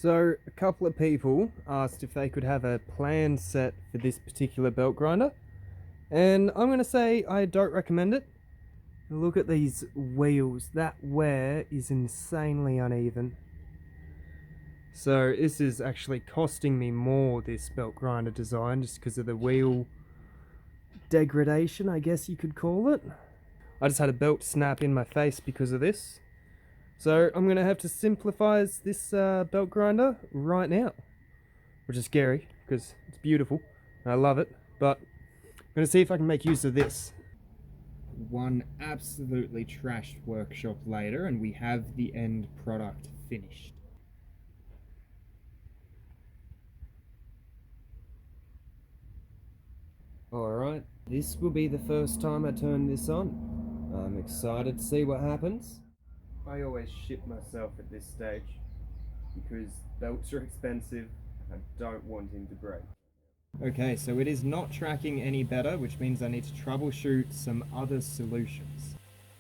So a couple of people asked if they could have a plan set for this particular belt grinder, and I'm going to say I don't recommend it. Look at these wheels, that wear is insanely uneven. So this is actually costing me more, this belt grinder design, just because of the wheel degradation, I guess you could call it. I just had a belt snap in my face because of this. So I'm going to have to simplify this belt grinder right now, which is scary because it's beautiful and I love it, but I'm going to see if I can make use of this. One absolutely trashed workshop later and we have the end product finished. Alright, this will be the first time I turn this on. I'm excited to see what happens. I always shit myself at this stage because belts are expensive and I don't want him to break. Okay, so it is not tracking any better, which means I need to troubleshoot some other solutions.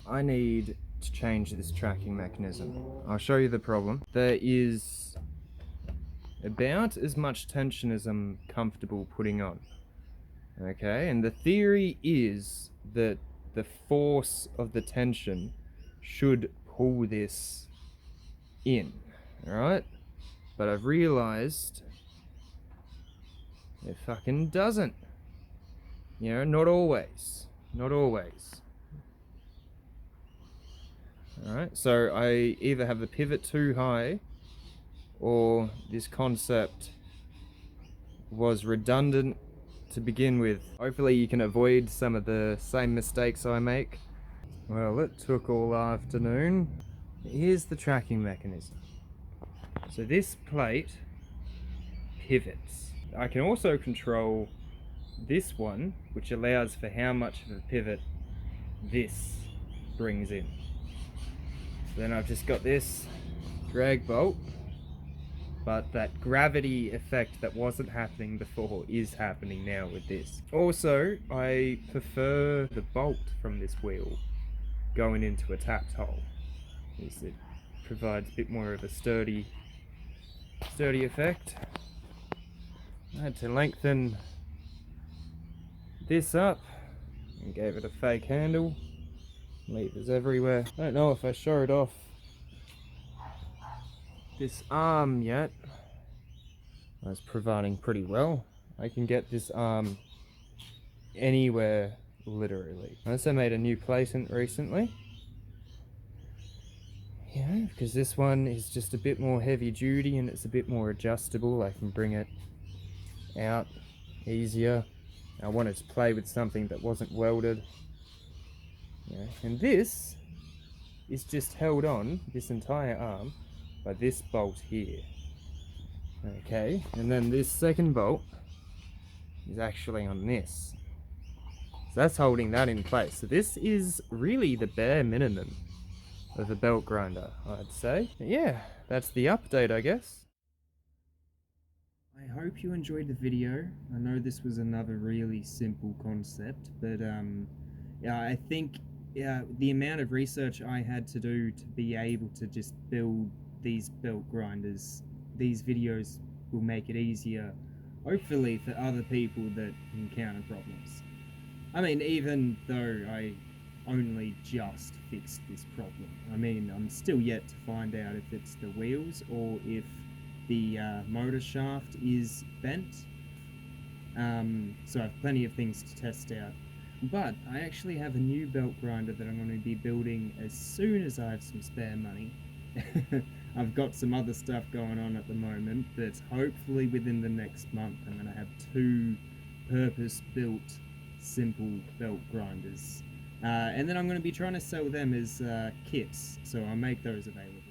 I need to change this tracking mechanism. I'll show you the problem. There is about as much tension as I'm comfortable putting on. Okay, and the theory is that the force of the tension should pull this in, alright? But I've realized it fucking doesn't. You know, not always. Not always. Alright, so I either have the pivot too high or this concept was redundant to begin with. Hopefully you can avoid some of the same mistakes I make. Well, it took all afternoon. Here's the tracking mechanism. So this plate pivots. I can also control this one, which allows for how much of a pivot this brings in. So then I've just got this drag bolt, but that gravity effect that wasn't happening before is happening now with this. Also, I prefer the bolt from this wheel going into a tapped hole, as it provides a bit more of a sturdy effect. I had to lengthen this up and gave it a fake handle. Levers everywhere. I don't know if I showed off this arm yet. That's providing pretty well. I can get this arm anywhere, literally. I also made a new placement recently. Yeah, because this one is just a bit more heavy duty and it's a bit more adjustable. I can bring it out easier. I wanted to play with something that wasn't welded. Yeah, and this is just held on, this entire arm, by this bolt here. Okay, and then this second bolt is actually on this. So that's holding that in place. So this is really the bare minimum of a belt grinder, I'd say. But yeah, that's the update, I guess. I hope you enjoyed the video. I know this was another really simple concept, but yeah, I think the amount of research I had to do to be able to just build these belt grinders, these videos will make it easier, hopefully, for other people that encounter problems. I mean, even though I only just fixed this problem, I mean, I'm still yet to find out if it's the wheels or if the motor shaft is bent. So I have plenty of things to test out. But I actually have a new belt grinder that I'm going to be building as soon as I have some spare money. I've got some other stuff going on at the moment, but hopefully within the next month I'm going to have 2 purpose-built simple belt grinders. And then I'm going to be trying to sell them as kits, so I'll make those available.